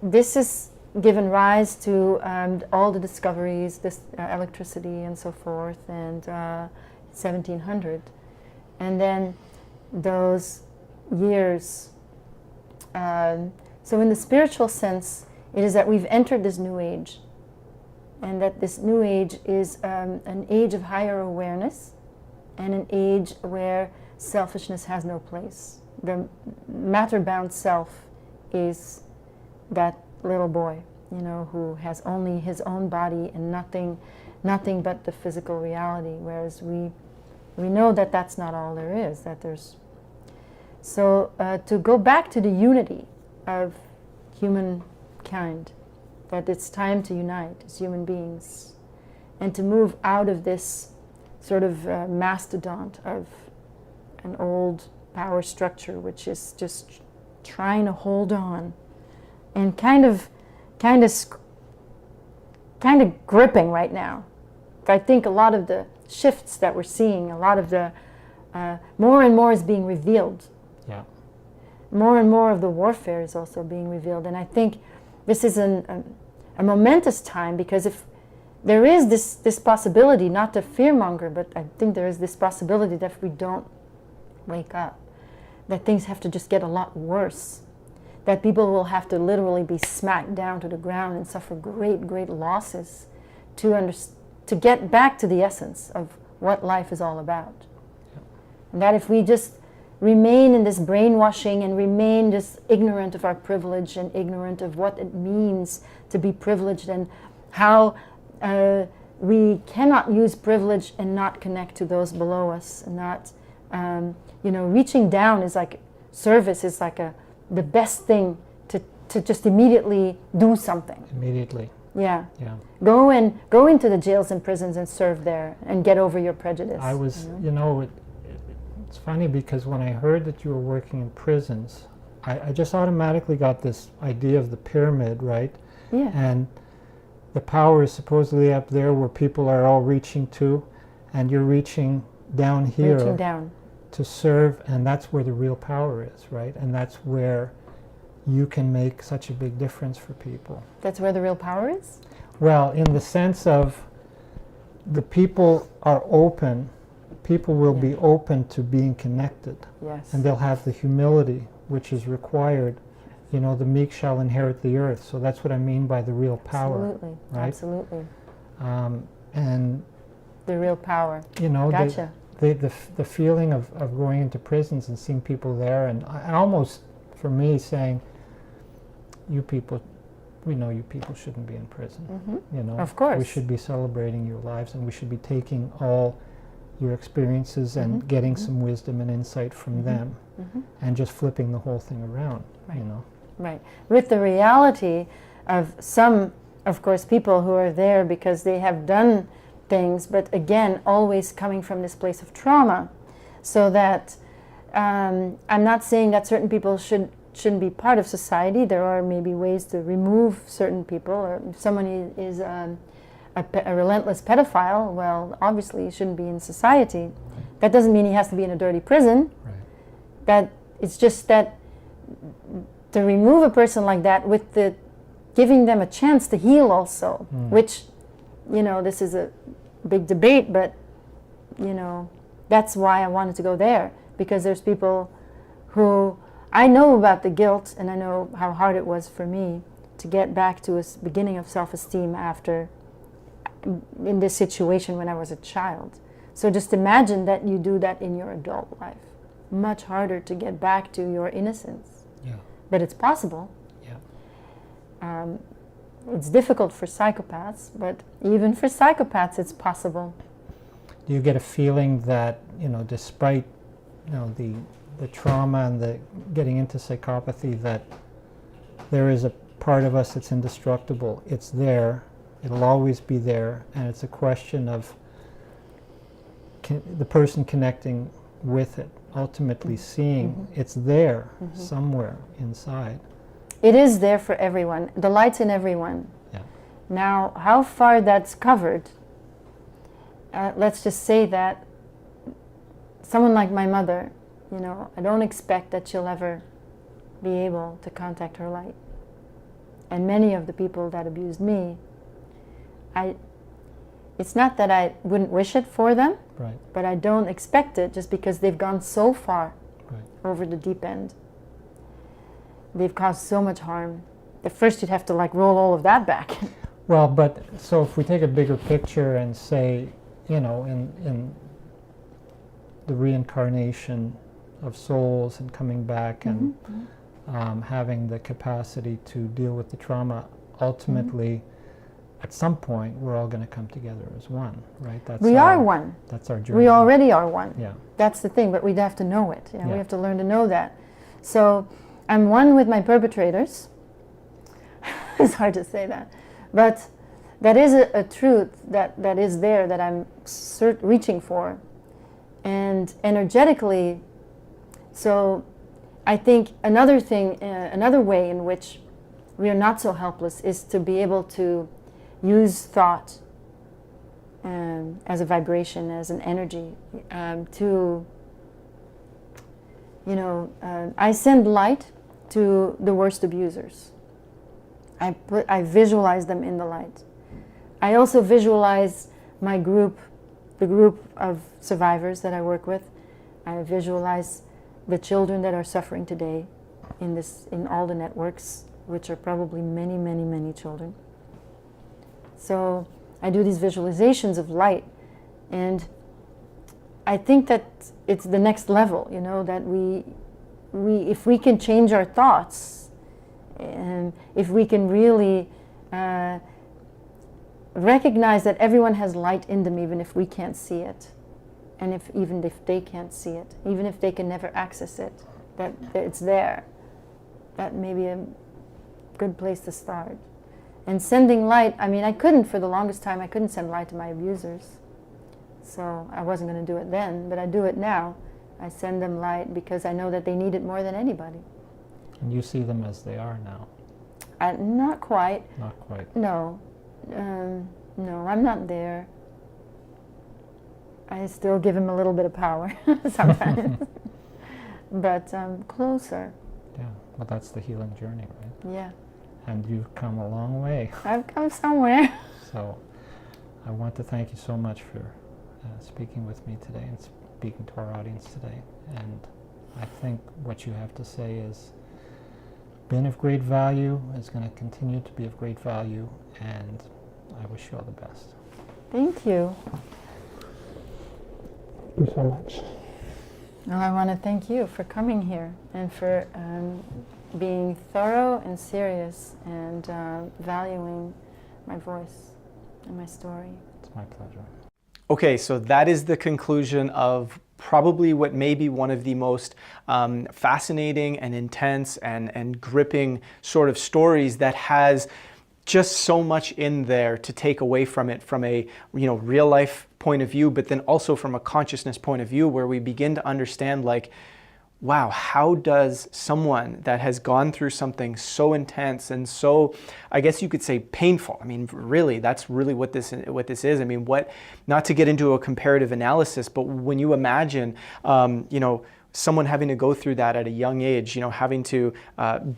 this has given rise to all the discoveries, this electricity and so forth, and 1700. And then those years, so in the spiritual sense, it is that we've entered this new age, and that this new age is an age of higher awareness, and an age where selfishness has no place. The matter-bound self is that little boy, you know, who has only his own body and nothing but the physical reality, whereas we know that that's not all there is, that there's... So to go back to the unity of humankind, that it's time to unite as human beings, and to move out of this sort of mastodont of an old power structure, which is just trying to hold on and kind of gripping right now. I think a lot of the shifts that we're seeing, a lot of the more and more is being revealed. Yeah. More and more of the warfare is also being revealed, and I think this is a momentous time, because if there is this possibility, not to fearmonger, but I think there is this possibility that if we don't wake up, that things have to just get a lot worse, that people will have to literally be smacked down to the ground and suffer great, great losses to get back to the essence of what life is all about. Yeah. And that if we just remain in this brainwashing and remain just ignorant of our privilege and ignorant of what it means to be privileged, and how we cannot use privilege and not connect to those below us, and not, you know, reaching down is like service, is like the best thing to just immediately do something. Immediately. Yeah. Yeah. Go into the jails and prisons and serve there and get over your prejudice. I was, you know, it's funny, because when I heard that you were working in prisons, I just automatically got this idea of the pyramid, right? Yeah. And the power is supposedly up there where people are all reaching to, and you're reaching down here. Reaching down. To serve, and that's where the real power is, right? And that's where you can make such a big difference for people. That's where the real power is? Well, in the sense of the people are open, people will be open to being connected. Yes. And they'll have the humility which is required. You know, the meek shall inherit the earth. So that's what I mean by the real power. Absolutely, right? Absolutely. And the real power. You know, gotcha. The feeling of going into prisons and seeing people there, and almost for me saying, you people, we know you people shouldn't be in prison. Mm-hmm. You know, of course. We should be celebrating your lives, and we should be taking all your experiences and getting some wisdom and insight from them, and just flipping the whole thing around. Right. You know. Right. With the reality of some, of course, people who are there because they have done things, but again, always coming from this place of trauma, so that I'm not saying that certain people shouldn't be part of society. There are maybe ways to remove certain people, or if someone is a relentless pedophile, well, obviously he shouldn't be in society. That doesn't mean he has to be in a dirty prison. Right. That it's just that to remove a person like that with the giving them a chance to heal also, which, you know, this is a big debate, but, you know, that's why I wanted to go there, because there's people who, I know about the guilt, and I know how hard it was for me to get back to a beginning of self-esteem after, in this situation when I was a child. So just imagine that you do that in your adult life. Much harder to get back to your innocence. Yeah. But it's possible. Yeah. It's difficult for psychopaths, but even for psychopaths it's possible. Do you get a feeling that, you know, despite, you know, the trauma and the getting into psychopathy, that there is a part of us that's indestructible? It's there, it'll always be there, and it's a question of the person connecting with it, ultimately seeing it's there somewhere inside. It is there for everyone. The light's in everyone. Yeah. Now, how far that's covered, let's just say that someone like my mother, you know, I don't expect that she'll ever be able to contact her light. and many of the people that abused me, it's not that I wouldn't wish it for them, Right. but I don't expect it just because they've gone so far Right. over the deep end. They've caused so much harm. At first you'd have to like roll all of that back. Well, but so if we take a bigger picture and say, you know, in the reincarnation of souls and coming back and having the capacity to deal with the trauma, ultimately, at some point, we're all going to come together as one, right? We are one. That's our journey. We already are one. Yeah. That's the thing, but we'd have to know it. You know, Yeah. we have to learn to know that. So I'm one with my perpetrators. It's hard to say that. But that is a truth that is there that I'm reaching for. And energetically, so I think another thing, another way in which we are not so helpless is to be able to use thought as a vibration, as an energy, to, you know, I send light to the worst abusers. I visualize them in the light. I also visualize my group, the group of survivors that I work with. I visualize the children that are suffering today in all the networks, which are probably many, many, many children. So I do these visualizations of light, and I think that it's the next level, you know, that we if we can change our thoughts, and if we can really recognize that everyone has light in them, even if we can't see it, and even if they can't see it, even if they can never access it, that it's there, that may be a good place to start. And sending light, I mean, for the longest time, I couldn't send light to my abusers. So I wasn't going to do it then, but I do it now. I send them light because I know that they need it more than anybody. And you see them as they are now? Not quite. Not quite. No. No, I'm not there. I still give him a little bit of power sometimes. But closer. Yeah, well, that's the healing journey, right? Yeah. And you've come a long way. I've come somewhere. So I want to thank you so much for speaking with me today and speaking to our audience today. And I think what you have to say is been of great value, is going to continue to be of great value, and I wish you all the best. Thank you. Thank you so much. Well, I want to thank you for coming here and for being thorough and serious and valuing my voice and my story. It's my pleasure. Okay, so that is the conclusion of probably what may be one of the most fascinating and intense and gripping sort of stories that has just so much in there to take away from it, from a real life point of view, but then also from a consciousness point of view, where we begin to understand, like, wow, how does someone that has gone through something so intense and so, I guess you could say, painful, I mean, really, that's really what this is. I mean, not to get into a comparative analysis, but when you imagine, someone having to go through that at a young age, having to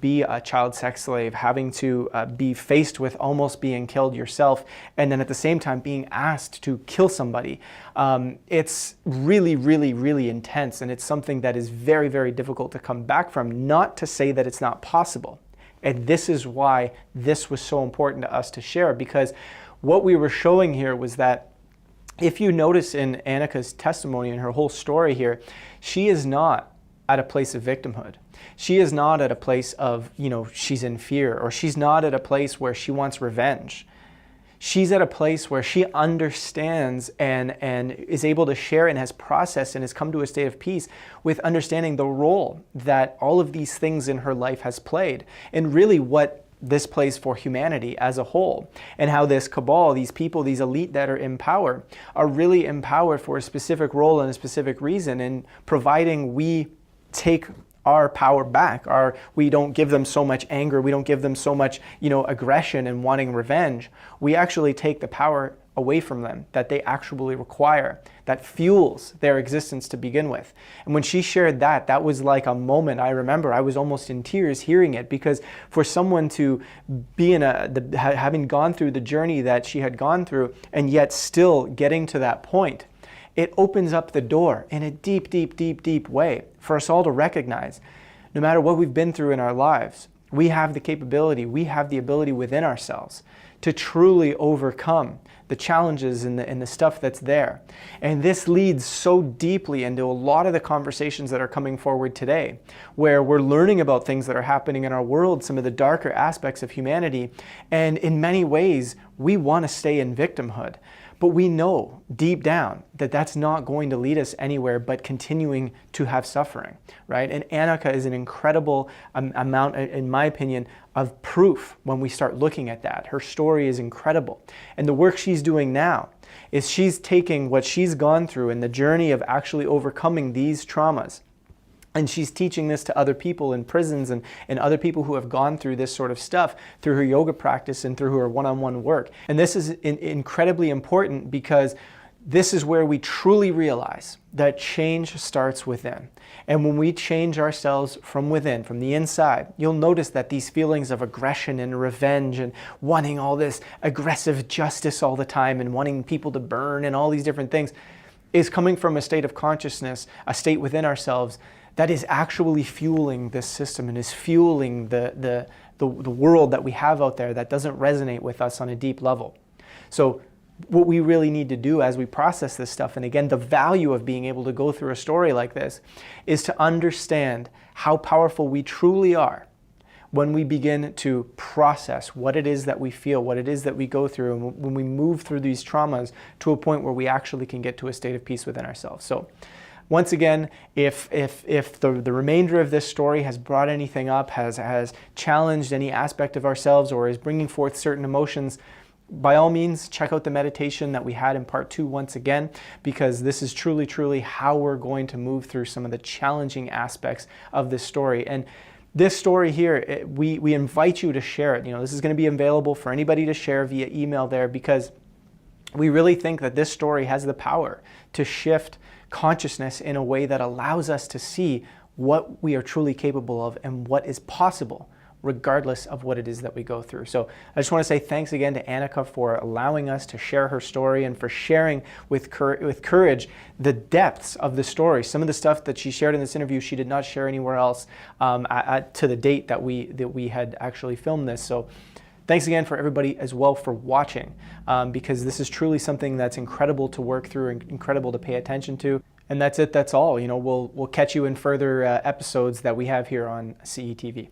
be a child sex slave, having to be faced with almost being killed yourself, and then at the same time being asked to kill somebody. It's really, really, really intense, and it's something that is very, very difficult to come back from, not to say that it's not possible. And this is why this was so important to us to share, because what we were showing here was that if you notice in Anneke's testimony and her whole story here, she is not at a place of victimhood. She is not at a place of, she's in fear, or she's not at a place where she wants revenge. She's at a place where she understands and is able to share and has processed and has come to a state of peace with understanding the role that all of these things in her life has played, and really what this plays for humanity as a whole, and how this cabal, these people, these elite that are in power, are really empowered for a specific role and a specific reason, in providing we take our power back. We don't give them so much anger, we don't give them so much aggression and wanting revenge. We actually take the power away from them that they actually require, that fuels their existence to begin with. And when she shared that, that was like a moment. I remember I was almost in tears hearing it, because for someone to be in having gone through the journey that she had gone through and yet still getting to that point, it opens up the door in a deep, deep, deep, deep way for us all to recognize, no matter what we've been through in our lives, we have the capability, we have the ability within ourselves to truly overcome the challenges and the stuff that's there. And this leads so deeply into a lot of the conversations that are coming forward today, where we're learning about things that are happening in our world, some of the darker aspects of humanity, and in many ways, we want to stay in victimhood. But we know deep down that that's not going to lead us anywhere but continuing to have suffering, right? And Anneke is an incredible amount, in my opinion, of proof when we start looking at that. Her story is incredible. And the work she's doing now is she's taking what she's gone through in the journey of actually overcoming these traumas, and she's teaching this to other people in prisons and other people who have gone through this sort of stuff through her yoga practice and through her one-on-one work. And this is incredibly important, because this is where we truly realize that change starts within. And when we change ourselves from within, from the inside, you'll notice that these feelings of aggression and revenge and wanting all this aggressive justice all the time and wanting people to burn and all these different things is coming from a state of consciousness, a state within ourselves that is actually fueling this system and is fueling the world that we have out there that doesn't resonate with us on a deep level. So what we really need to do as we process this stuff, and again, the value of being able to go through a story like this, is to understand how powerful we truly are when we begin to process what it is that we feel, what it is that we go through, and when we move through these traumas to a point where we actually can get to a state of peace within ourselves. So once again, if the remainder of this story has brought anything up, has challenged any aspect of ourselves, or is bringing forth certain emotions, by all means, check out the meditation that we had in part 2 once again, because this is truly, truly how we're going to move through some of the challenging aspects of this story. And this story here, we invite you to share it. You know, this is going to be available for anybody to share via email there, because we really think that this story has the power to shift consciousness in a way that allows us to see what we are truly capable of and what is possible, regardless of what it is that we go through. So I just want to say thanks again to Anneke for allowing us to share her story and for sharing with courage the depths of the story. Some of the stuff that she shared in this interview, she did not share anywhere else to the date that we had actually filmed this. So thanks again for everybody as well for watching, because this is truly something that's incredible to work through and incredible to pay attention to. And that's it, that's all. You know, we'll catch you in further episodes that we have here on CETV.